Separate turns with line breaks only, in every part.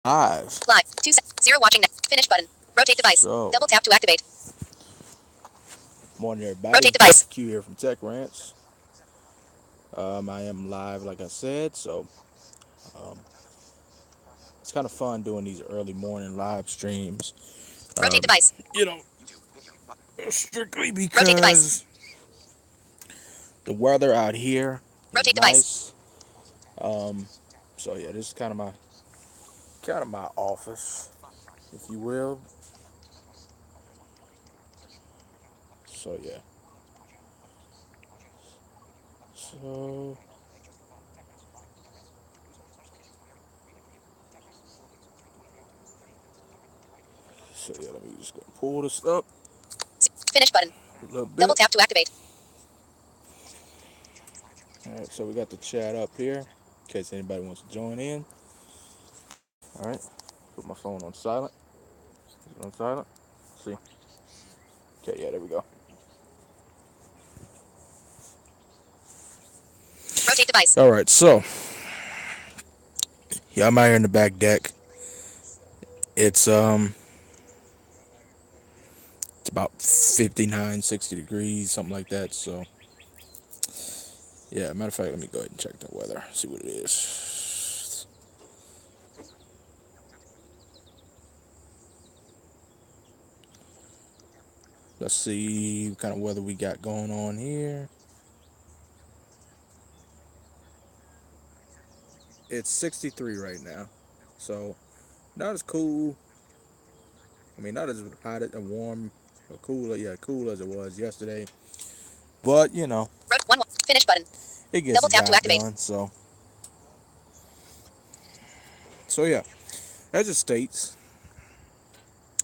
Live.
Live. 0 watching. Finish button. Rotate device.
So,
Double tap to activate.
morning
Rotate
everybody.
device.
Q here from Tech Ranch. I am live, like I said. So, um, it's kind of fun doing these early morning live streams.
Rotate
Um,
device.
you know, strictly
Rotate device.
because the weather out here is
Rotate device.
nice. Um, so yeah, this is kind of my office, if you will. So yeah. So so yeah, let me just go pull this up
Finish button.
a little
Double
bit.
tap to activate.
All right, so we got the chat up here in case anybody wants to join in. All right, put my phone on silent. Is it on silent? See. Okay, yeah, there we go.
Rotate device.
All right, so yeah, I'm out here in the back deck. It's it's about 59, 60 degrees, something like that. So yeah, matter of fact, let me go ahead and check the weather, see what it is. Let's see what kind of weather we got going on here. It's 63 right now, so not as cool. I mean, not as hot and warm or cool. Yeah, cool as it was yesterday. But
One. Finish button.
it gets
Double
the
tap to
job
activate.
done. So yeah, as it states,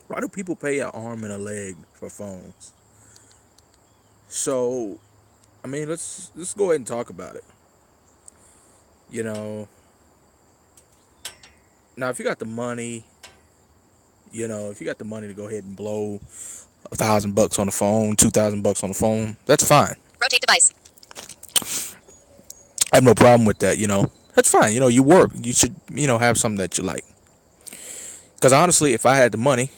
why do people pay an arm and a leg for phones? So I mean, let's go ahead and talk about it. You know, now if you got the money, if you got the money to go ahead and blow $1,000 on the phone, $2,000 on the phone, that's fine.
Rotate device.
I have no problem with that. That's fine. You work, you should have something that you like. Because honestly, if I had the money,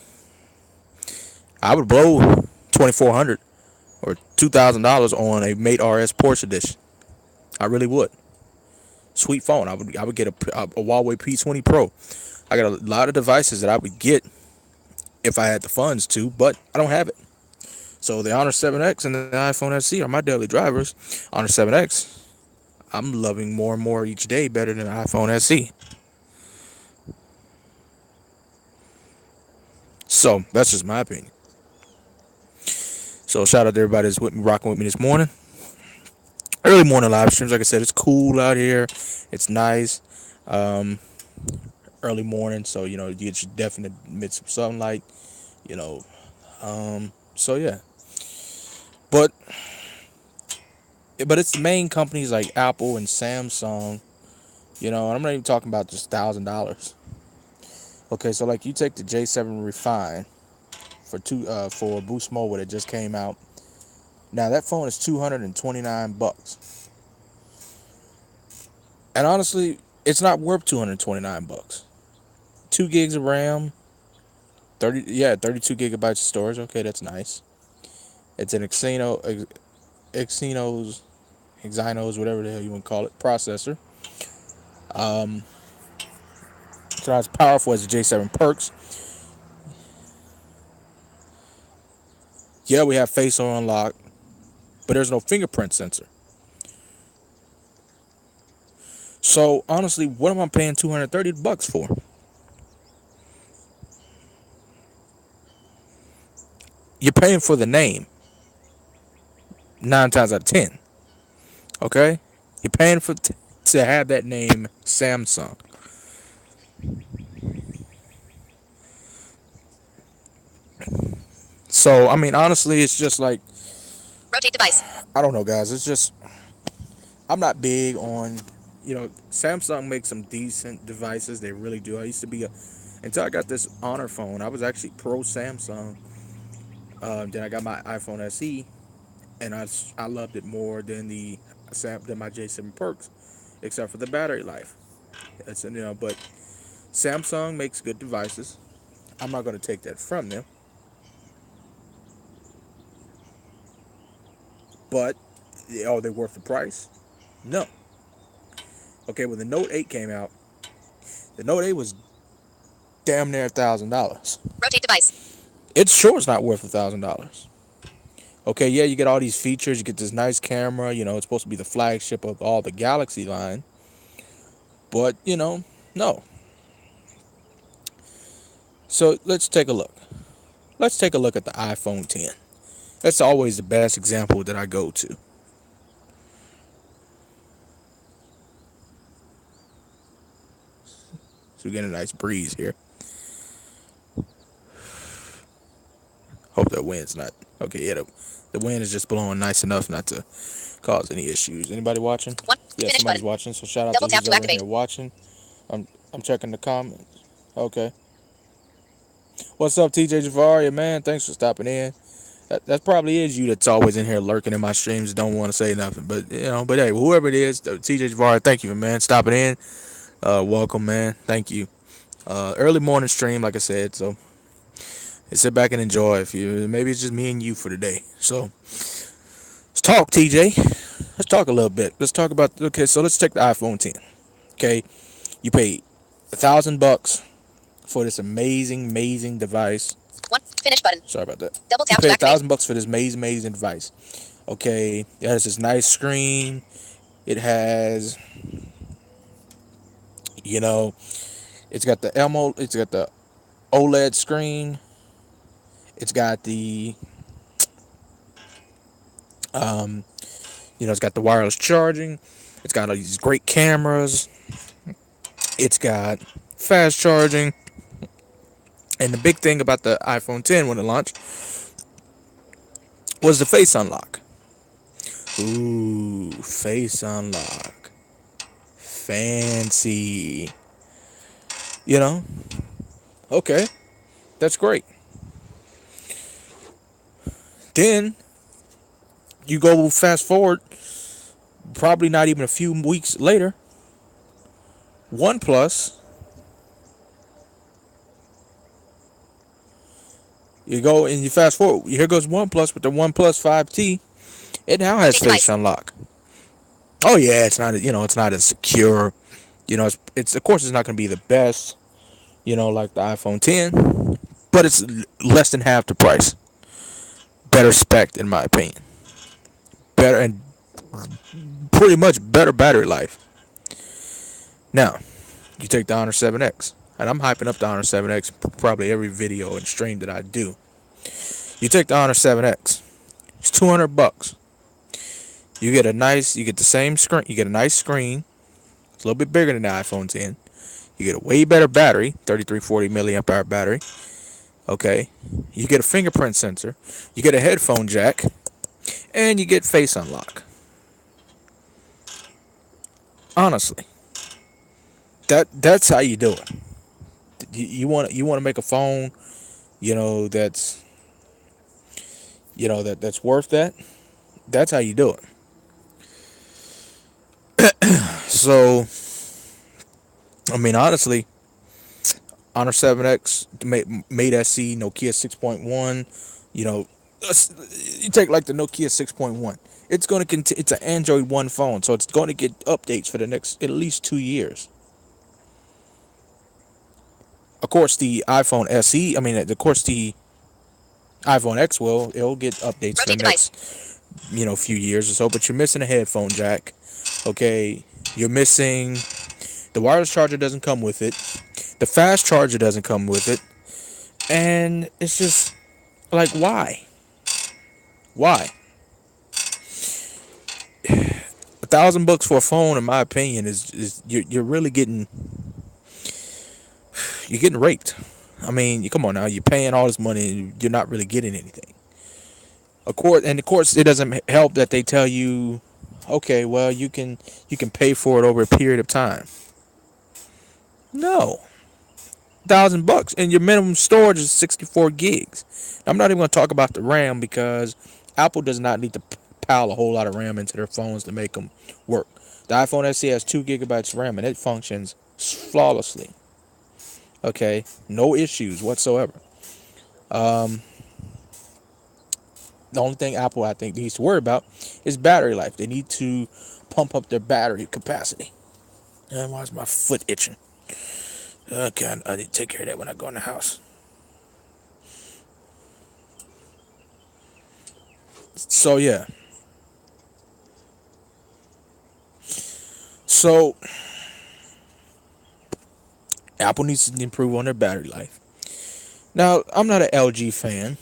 I would blow 2,400 or $2,000 on a Mate RS Porsche edition. I really would. Sweet phone. I would get a Huawei P20 Pro. I got a lot of devices that I would get if I had the funds to, but I don't have it. So the Honor 7X and the iPhone SE are my daily drivers. Honor 7X, I'm loving more and more each day better than the iPhone SE. So that's just my opinion. So shout out to everybody that's with me, rocking with me this morning. Early morning live streams. Like I said, it's cool out here. It's nice. Um, Early morning, so you get your definite midst of sunlight. You know. So yeah, but it's the main companies like Apple and Samsung. And I'm not even talking about just $1,000. Okay, so like you take the J7 Refine for Boost Mobile that just came out. Now that phone is $229, and honestly, it's not worth $229. 2 gigs of RAM, 32 gigabytes of storage. Okay, that's nice. It's an Exynos, whatever the hell you want to call it, processor. Um, it's not as powerful as the J7 Perks. Yeah, we have Face Unlock, but there's no fingerprint sensor. So honestly, what am I paying $230 for? You're paying for the name 9 times out of 10. Okay, you're paying to have that name Samsung. So I mean, honestly, it's just like
Rotate device.
I don't know, guys. It's just I'm not big on Samsung makes some decent devices. They really do. I used to be a until I got this Honor phone. I was actually pro Samsung. Then I got my iPhone SE, and I loved it more than my J7 Perks, except for the battery life. But Samsung makes good devices. I'm not going to take that from them. But are they worth the price? No. Okay, when the Note 8 came out, the Note 8 was damn near $1,000.
Rotate device.
It's sure it's not worth $1,000. Okay, yeah, you get all these features. You get this nice camera. It's supposed to be the flagship of all the Galaxy line. But no. So let's take a look. Let's take a look at the iPhone 10. That's always the best example that I go to. So we get a nice breeze here. Hope that wind's not okay. Yeah, the wind is just blowing nice enough not to cause any issues. Anybody watching?
One.
Yeah,
Finish
somebody's
button.
watching. So shout out to
Double
you
tap to
over
activate.
here watching. I'm checking the comments. Okay. What's up, TJ Javaria, man? Thanks for stopping in. That probably is you that's always in here lurking in my streams. Don't want to say nothing, but but hey, whoever it is, TJ Javaria, thank you, man, stopping in. Welcome, man. Thank you. Early morning stream, like I said, so sit back and enjoy. If you maybe it's just me and you for the day. So let's talk, TJ. Let's talk a little bit. Let's talk about so let's take the iPhone 10. Okay, you paid $1,000 for this amazing device.
One. Finish button.
Sorry about that.
Double
You
tap to
paid
activate.
$1,000 for this amazing device. Okay, it has this nice screen. It has, you know, it's got the it's got the OLED screen. It's got the, um, it's got the wireless charging. It's got all these great cameras. It's got fast charging. And the big thing about the iPhone 10 when it launched was the face unlock. Ooh, face unlock. Fancy. Okay, that's great. Then you go fast forward, probably not even a few weeks later, OnePlus. You go and you fast forward. Here goes OnePlus with the OnePlus 5T. It now has face unlock. Oh yeah, it's not it's not as secure. It's of course it's not going to be the best. Like the iPhone 10, but it's less than half the price. Better spec in my opinion. Better and pretty much better battery life. Now, you take the Honor 7X, and I'm hyping up the Honor 7X probably every video and stream that I do. You take the Honor 7X, it's $200. You get the same screen. You get a nice screen. It's a little bit bigger than the iPhone 10. You get a way better battery, 3340 milliamp hour battery. Okay, you get a fingerprint sensor. You get a headphone jack, and you get face unlock. Honestly, that's how you do it. You want to make a phone, that's that's worth that. That's how you do it. So, I mean, honestly, Honor 7X, made SE, Nokia 6.1. You take like the Nokia 6.1. It's going to continue. It's an Android One phone, so it's going to get updates for the next at least 2 years. Of course, the iPhone SE. I mean, of course, the iPhone X it'll get updates for the next few years or so. But you're missing a headphone jack. Okay, you're missing the wireless charger. Doesn't come with it. The fast charger doesn't come with it. And it's just like, why? Why? $1,000 for a phone, in my opinion, is you're really getting raped. I mean, come on now, you're paying all this money and you're not really getting anything. Of course, it doesn't help that they tell you, okay, well, you can pay for it over a period of time. No. $1,000 and your minimum storage is 64 gigs. I'm not even going to talk about the RAM because Apple does not need to pile a whole lot of RAM into their phones to make them work. The iPhone SE has 2 gigabytes RAM and it functions flawlessly. Okay, no issues whatsoever. Um, the only thing Apple I think needs to worry about is battery life. They need to pump up their battery capacity. And why is my foot itching? Okay, I need to take care of that when I go in the house. So yeah, so Apple needs to improve on their battery life. Now, I'm not an LG fan,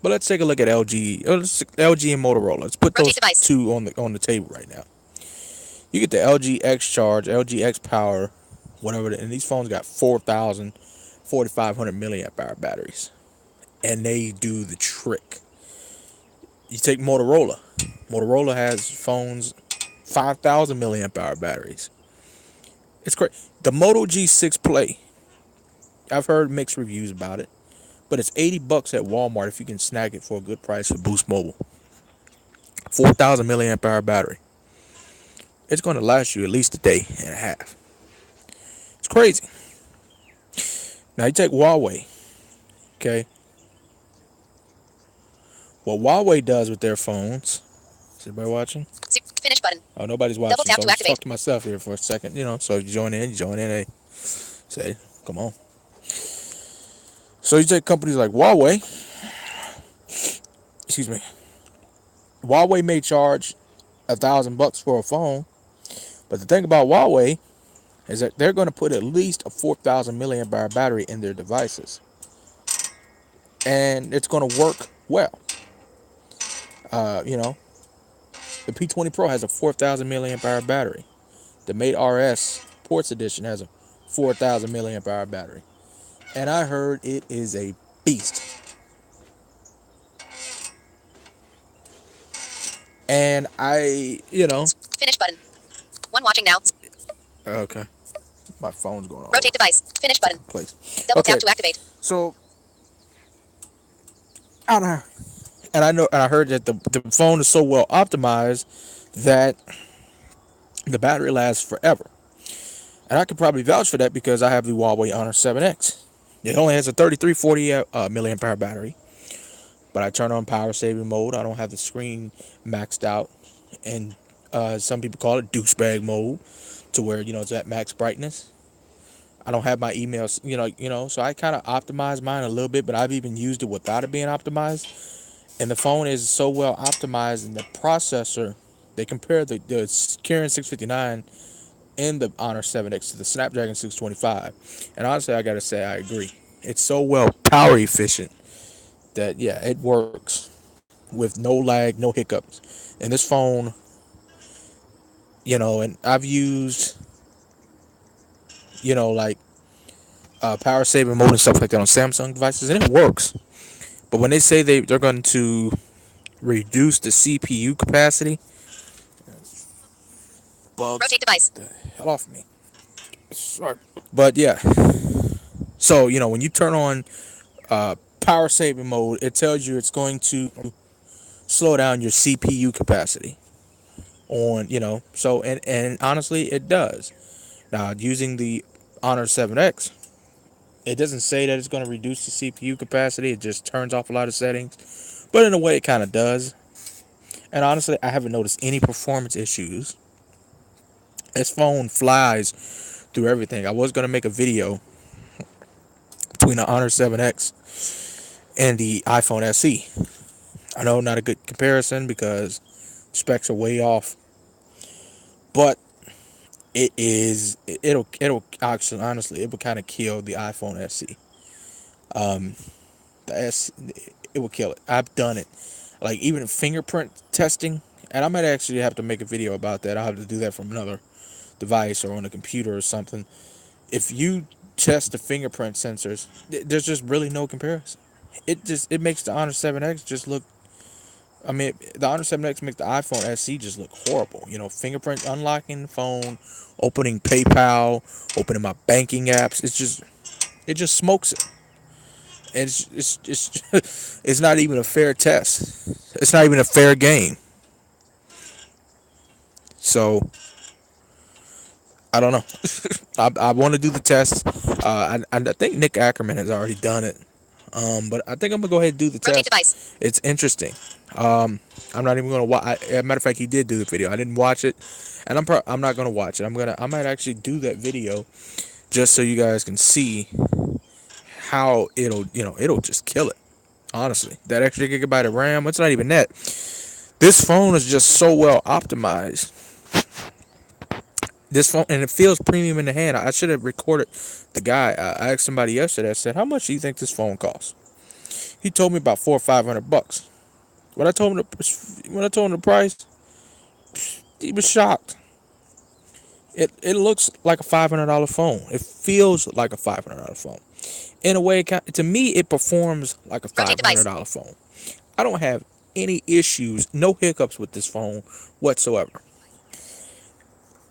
but let's take a look at LG. LG and Motorola. Let's put
Rotate
those
device.
two on the table right now. You get the LG X Charge, LG X Power, whatever, and these phones got 4,000, 4,500 milliamp hour batteries, and they do the trick. You take Motorola. Motorola has phones 5,000 milliamp hour batteries. It's great. The Moto G6 Play. I've heard mixed reviews about it, but it's $80 at Walmart if you can snag it for a good price for Boost Mobile. 4,000 milliamp hour battery. It's going to last you at least a day and a half. It's crazy. Now you take Huawei. Okay, what Huawei does with their phones. Is everybody watching?
Finish button.
Oh, nobody's
Double
watching,
tap
so
to
I'm just
activate.
talking to myself here for a second. So you join in, Hey, say, come on. So you take companies like Huawei. Excuse me. Huawei may charge $1,000 for a phone, but the thing about Huawei is that they're going to put at least a 4,000 milliamp hour battery in their devices, and it's going to work well. You know, the P20 Pro has a 4,000 milliamp hour battery. The Mate RS Sports Edition has a 4,000 milliamp hour battery, and I heard it is a beast. And
Finish button. One watching now.
okay, my phone's going all
Rotate
over
device. Finish
the
button.
place.
Double
Okay,
tap to activate.
so I don't know. And I heard that the phone is so well optimized that the battery lasts forever. And I could probably vouch for that because I have the Huawei Honor 7X. It only has a 3340 milliamp hour battery, but I turn on power saving mode. I don't have the screen maxed out, and some people call it douchebag mode, to where it's at max brightness. I don't have my emails, so I kind of optimize mine a little bit, but I've even used it without it being optimized. And the phone is so well optimized, and the processor, they compare the Kirin 659 and the Honor 7X to the Snapdragon 625. And honestly, I gotta say, I agree. It's so well power efficient that, yeah, it works with no lag, no hiccups. And this phone, and I've used, like power saving mode and stuff like that on Samsung devices, and it works. But when they say they're going to reduce the CPU capacity, bugs,
Rotate device.
the hell off me. Sorry. But yeah, so when you turn on power saving mode, it tells you it's going to slow down your CPU capacity on, so and honestly it does. Now, using the Honor 7X, it doesn't say that it's going to reduce the CPU capacity. It just turns off a lot of settings, but in a way it kind of does. And honestly, I haven't noticed any performance issues. This phone flies through everything. I was going to make a video between the Honor 7X and the iPhone SE. I know, not a good comparison because specs are way off, but it'll actually, honestly, it will kind of kill the iPhone SE. The S It will kill it. I've done it, like even fingerprint testing, and I might actually have to make a video about that. I'll have to do that from another device or on a computer or something. If you test the fingerprint sensors, there's just really no comparison. It makes the Honor 7X just look. I mean, the Honor 7X makes the iPhone SE just look horrible. Fingerprint unlocking the phone, opening PayPal, opening my banking apps. It just smokes it. And it's not even a fair test. It's not even a fair game. So I don't know. I want to do the test. I think Nick Ackerman has already done it. But I think I'm gonna go ahead and do the
Rotate
test.
device.
It's interesting. I'm not even gonna watch. As a matter of fact, he did do the video. I didn't watch it, and I'm not gonna watch it. I might actually do that video just so you guys can see how it'll just kill it. Honestly, that extra gigabyte of RAM, it's not even that. This phone is just so well optimized. This phone, and it feels premium in the hand. I should have recorded the guy. I asked somebody yesterday. I said, "How much do you think this phone costs?" He told me about 400 or 500 bucks. When I told him the price, he was shocked. It looks like a $500 phone. It feels like a $500 phone. In a way, to me, it performs like a $500 phone. I don't have any issues, no hiccups with this phone whatsoever.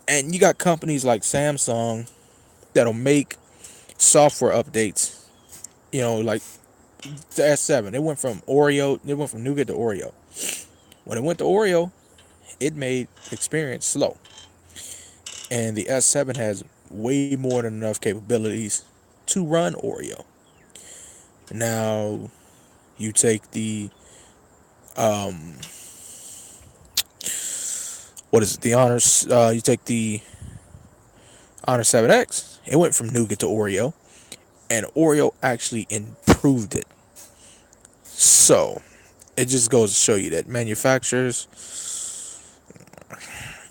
And you got companies like Samsung that'll make software updates. Like the S7, it went from Oreo, it went from Nougat to Oreo. When it went to Oreo, it made experience slow. And the S7 has way more than enough capabilities to run Oreo. Now, you take the what is it? The Honors. You take the Honor 7X. It went from Nougat to Oreo, and Oreo actually improved it. So, it just goes to show you that manufacturers,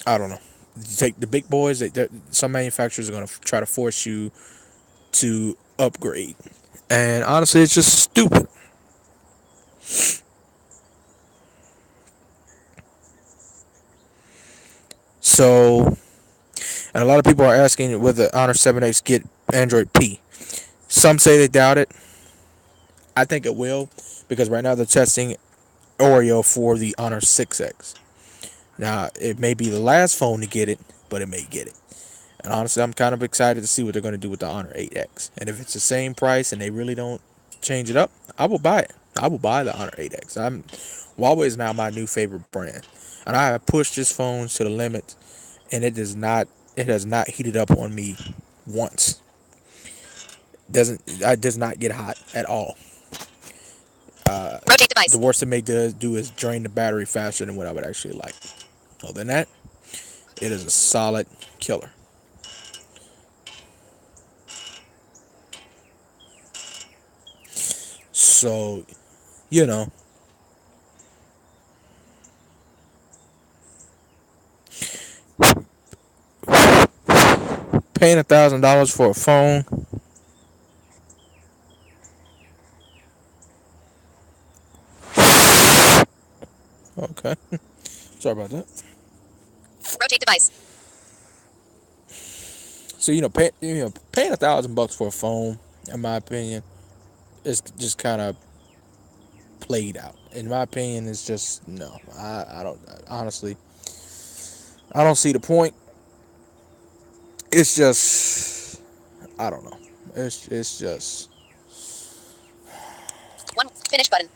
I don't know. You take the big boys. Some manufacturers are gonna try to force you to upgrade, and honestly, it's just stupid. So, and a lot of people are asking whether Honor 7X get Android P. Some say they doubt it. I think it will, because right now they're testing Oreo for the Honor 6X. Now, it may be the last phone to get it, but it may get it. And honestly, I'm kind of excited to see what they're going to do with the Honor 8X. And if it's the same price and they really don't change it up, I will buy it. I will buy the Honor 8X. Huawei is now my new favorite brand, and I have pushed this phone to the limit, and it has not heated up on me once. It does not get hot at all.
Rotate
The
device.
worst it may do is drain the battery faster than what I would actually like. Other than that, it is a solid killer. So, you know, paying $1,000 for a phone. Okay, sorry about that.
Rotate device.
So paying $1,000 for a phone, in my opinion, is just kind of played out. In my opinion, it's just no. I don't honestly. I don't see the point. It's just I don't know. It's just
One. Finish button.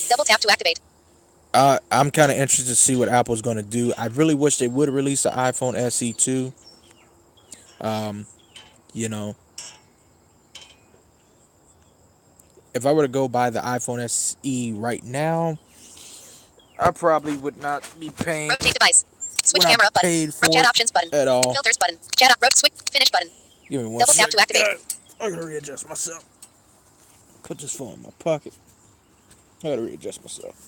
Double tap to activate.
I'm kind of interested to see what Apple's going to do. I really wish they would release the iPhone SE 2. Um, you know, if I were to go buy the iPhone SE right now, I probably would not be paying
Rotate device. Switch
what I
camera up button.
paid for
Chat
it
options button.
at all.
Filters button. Chat up. Switch. Finish button.
Give me one
Double tap
second.
to activate.
I gotta readjust myself. Put this phone in my pocket. I gotta readjust myself.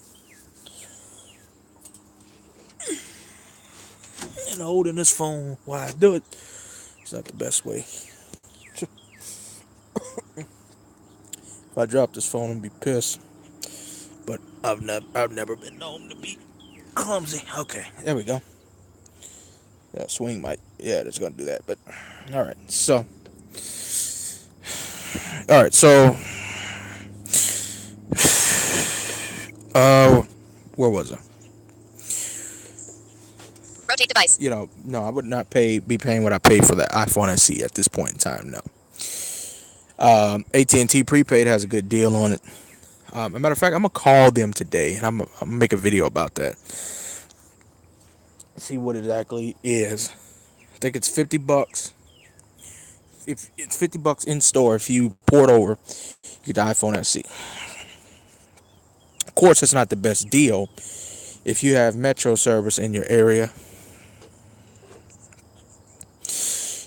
And holding this phone while I do it, it's not the best way. If I drop this phone, I'm gonna be pissed. But I've never been known to be clumsy. Okay, there we go. Yeah, swing might. Yeah, it's gonna do that. But all right. So uh, where was I?
Rotate device.
No, I would not be paying what I paid for the iPhone SE at this point in time. No. AT&T prepaid has a good deal on it. As a matter of fact, I'm gonna call them today, and I'm gonna make a video about that. See what exactly is think it's $50. If it's $50 in store, if you port over, you get the iPhone SE. Of course, it's not the best deal. If you have Metro service in your area,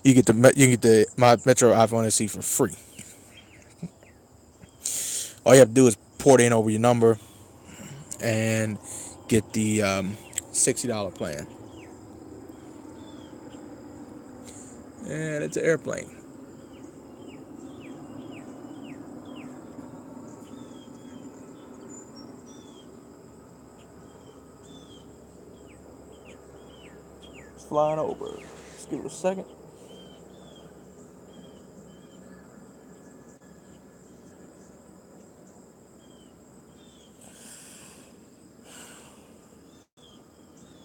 you get the my Metro iPhone SE for free. All you have to do is port in over your number and get the $60 plan. And it's an airplane. It's flying over. Just give it a second.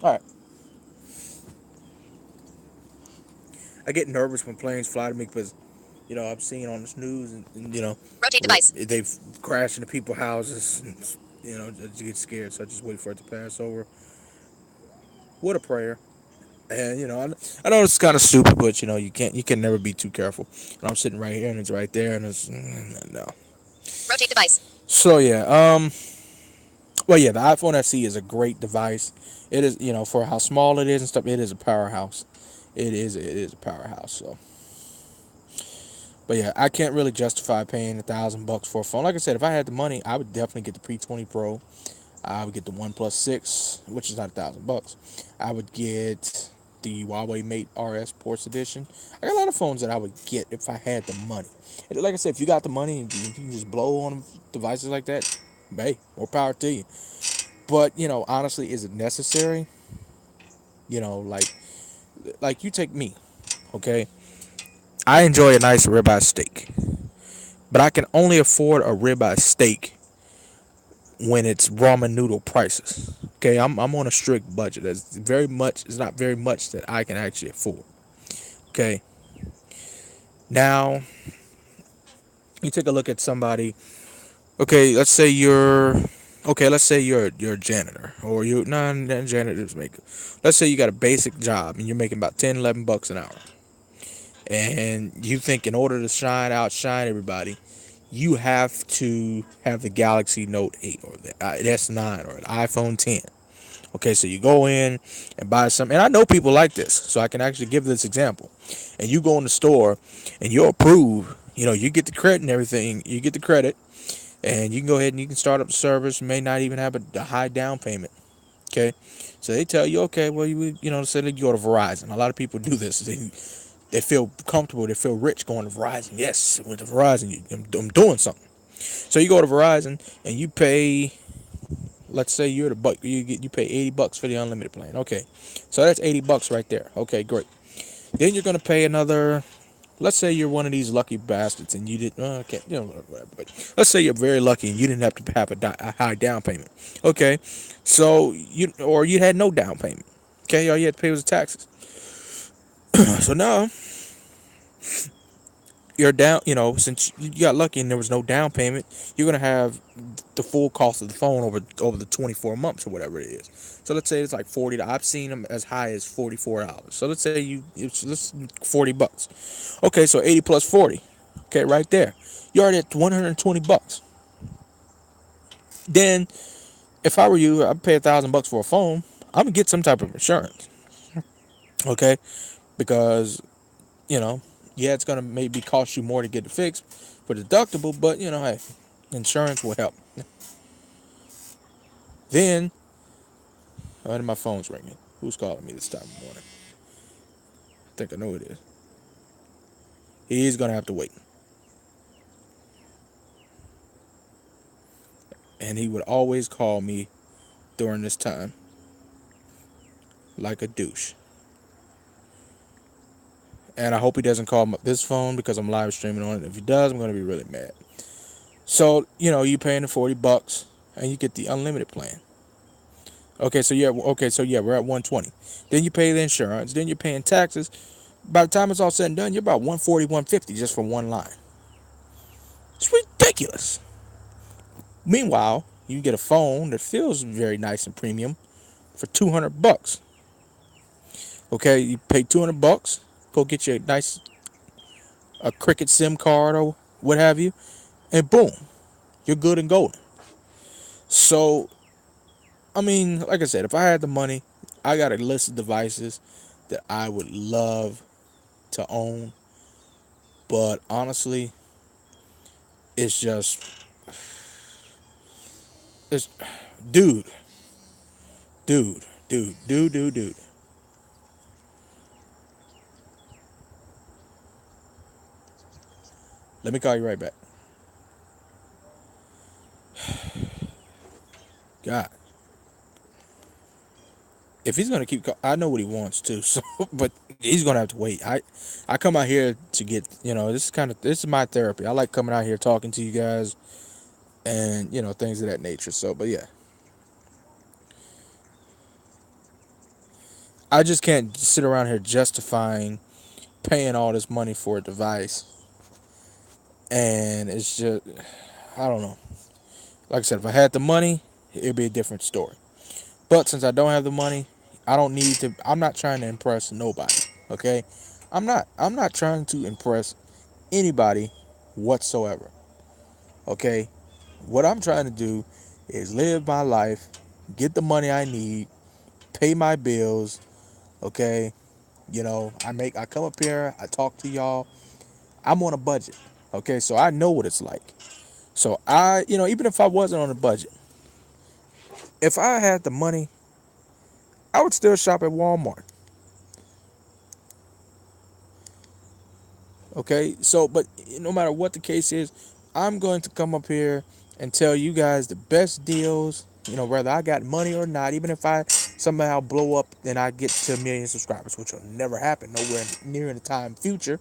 All right. I get nervous when planes fly to me because, I'm seeing on this news and
Rotate device.
they've crashed into people's houses. And, I just get scared, so I just wait for it to pass over. What a prayer. And I know it's kind of stupid, but you can never be too careful. And I'm sitting right here, and it's right there, and it's no.
Rotate device.
So yeah, well yeah, the iPhone SE is a great device. It is, for how small it is and stuff. It is a powerhouse. It is a powerhouse. So, but yeah, I can't really justify paying $1,000 for a phone. Like I said, if I had the money, I would definitely get the P20 Pro. I would get the OnePlus 6, which is not $1,000. I would get the Huawei Mate RS Sports Edition. I got a lot of phones that I would get if I had the money. And like I said, if you got the money and you can just blow on devices like that, hey, more power to you. But honestly, is it necessary? Like you take me, okay? I enjoy a nice ribeye steak, but I can only afford a ribeye steak when it's ramen noodle prices. Okay, I'm on a strict budget. It's not very much that I can actually afford. Okay. Now, you take a look at somebody. Okay, let's say you're a janitor, or you non janitors make. Let's say you got a basic job and you're making about 10, $11 an hour. And you think in order to outshine everybody, you have to have the Galaxy Note 8 or the S9 or the iPhone 10. Okay, so you go in and buy some, and I know people like this, so I can actually give this example. And you go in the store and you're approved, you get the credit and everything, you get the credit, and you can go ahead and you can start up the service. You may not even have a high down payment. Okay, so they tell you, okay, well, say that you go to Verizon. A lot of people do this. They feel comfortable, they feel rich going to Verizon. Yes, with the Verizon, I'm doing something. So you go to Verizon and you pay, let's say you're the buck, you pay $80 for the unlimited plan. Okay, so that's $80 right there. Okay, great. Then you're gonna pay another. Let's say you're one of these lucky bastards and you didn't. Okay, whatever. But let's say you're very lucky and you didn't have to have a high down payment. Okay, so you had no down payment. Okay, all you had to pay was the taxes. So now you're down, since you got lucky and there was no down payment, you're going to have the full cost of the phone over the 24 months or whatever it is. So let's say it's like 40. I've seen them as high as $44. So let's say it's $40. Okay, so 80 plus 40. Okay, right there. You're already at $120. Then if I were you, I'd pay $1,000 for a phone. I'm going to get some type of insurance. Okay? Because, yeah, it's gonna maybe cost you more to get it fixed for deductible, but hey, insurance will help. Then, my phone's ringing. Who's calling me this time of morning? I think I know it is. He's gonna have to wait. And he would always call me during this time like a douche. And I hope he doesn't call this phone because I'm live streaming on it. If he does, I'm gonna be really mad. So, you paying the $40 and you get the unlimited plan. Okay, so we're at 120. Then you pay the insurance, then you're paying taxes. By the time it's all said and done, you're about 140, 150 just for one line. It's ridiculous. Meanwhile, you get a phone that feels very nice and premium for $200. Okay, you pay $200, go get you a nice a Cricket SIM card or what have you, and boom, you're good and golden. So I mean, like I said, if I had the money, I got a list of devices that I would love to own. But honestly, it's just, it's, dude, dude. Let me call you right back. God, if he's gonna keep, I know what he wants to. So, but he's gonna have to wait. I come out here to get, this is my therapy. I like coming out here talking to you guys and things of that nature. So, but yeah, I just can't sit around here justifying paying all this money for a device, and it's just, I don't know. Like I said, if I had the money, it'd be a different story. But since I don't have the money, I don't need to. I'm not trying to impress nobody. Okay, I'm not trying to impress anybody whatsoever. Okay, what I'm trying to do is live my life, get the money I need, pay my bills. Okay, I come up here, I talk to y'all. I'm on a budget. Okay, so I know what it's like. So even if I wasn't on a budget, if I had the money, I would still shop at Walmart. Okay, so but no matter what the case is, I'm going to come up here and tell you guys the best deals. Whether I got money or not, even if I somehow blow up and I get to a million subscribers, which will never happen nowhere near in the time future.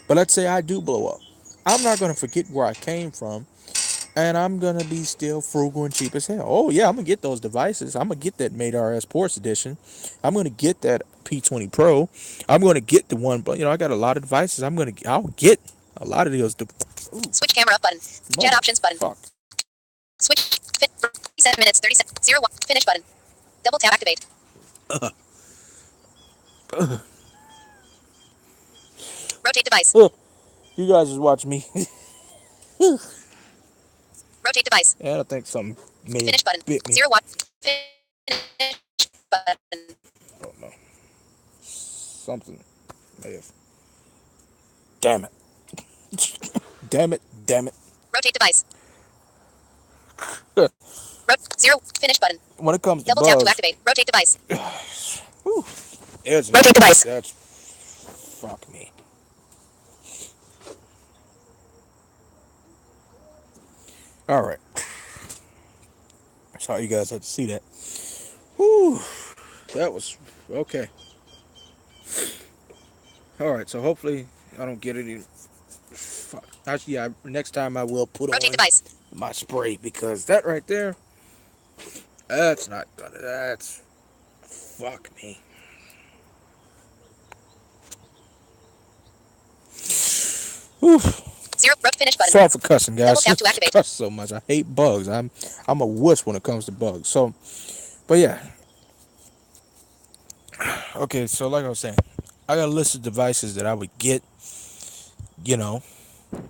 But let's say I do blow up. I'm not going to forget where I came from, and I'm going to be still frugal and cheap as hell. Oh, yeah, I'm going to get those devices. I'm going to get that Mate RS Sports Edition. I'm going to get that P20 Pro. I'm going to get the one, but, I got a lot of devices. I'll get a lot of those.
Switch camera up button. Chat options button.
Fuck.
Switch. Fit. 37 minutes. 30 seconds. 0 1. Finish button. Double tap activate. Rotate device.
You guys just watch me.
Rotate device.
Yeah, I think something may
Finish button.
bit me.
0 1. Finish button.
Oh no. Something may have. Damn it. Damn it.
Rotate device.
Huh.
0. Finish button.
When it comes to
Double
bugs,
tap to activate. Rotate device.
rotate
device.
That's fuck me. All right. Sorry you guys had to see that. Whew. That was okay. All right. So hopefully I don't get any. Fuck. Actually, yeah. Next time I will put
Rotate
on
device.
my spray because that right there. That's not gonna. That's fuck me. Whew.
0. Finish button.
Sorry for cussing, guys.
Double tap to activate.
Cuss so much. I hate bugs. I'm a wuss when it comes to bugs. So, but yeah. Okay, so like I was saying, I got a list of devices that I would get, you know,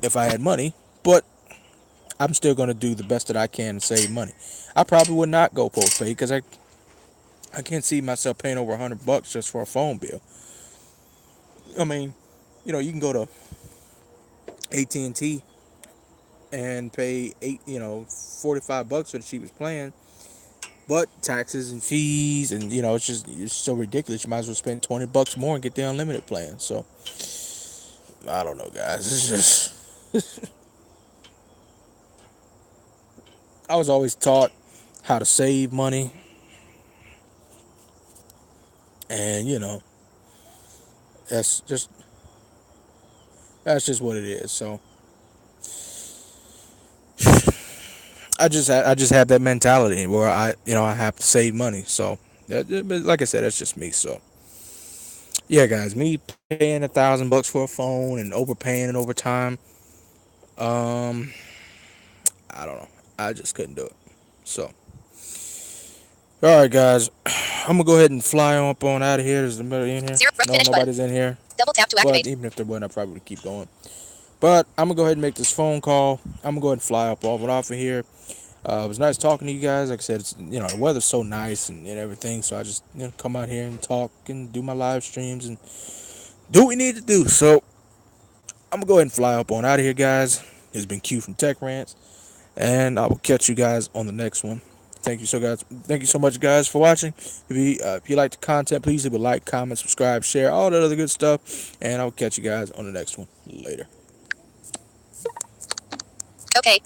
if I had money, but I'm still gonna do the best that I can to save money. I probably would not go postpaid because I can't see myself paying over $100 just for a phone bill. I mean, you can go to AT&T and pay 45 bucks for the cheapest plan. But taxes and fees, and it's so ridiculous. You might as well spend $20 more and get the unlimited plan. So I don't know, guys. It's just I was always taught how to save money, and that's just that's just what it is. So I just have that mentality where I have to save money. So but like I said, that's just me. So yeah, guys, me paying $1,000 for a phone and overpaying it over time, um, I don't know. I just couldn't do it. So All right, guys. I'm gonna go ahead and fly up on out of here. There's nobody in here.
Zero.
No,
Finish button.
nobody's in here.
Double tap to
But
activate.
even if there wasn't, I probably would keep going. But I'm gonna go ahead and make this phone call. I'm gonna go ahead and fly up off of here. It was nice talking to you guys. Like I said, it's, the weather's so nice and everything. So I just come out here and talk and do my live streams and do what we need to do. So I'm gonna go ahead and fly up on out of here, guys. It's been Q from Tech Rants, and I will catch you guys on the next one. Thank you so much, guys, for watching. If you like the content, please leave a like, comment, subscribe, share, all that other good stuff. And I'll catch you guys on the next one. Later.
Okay.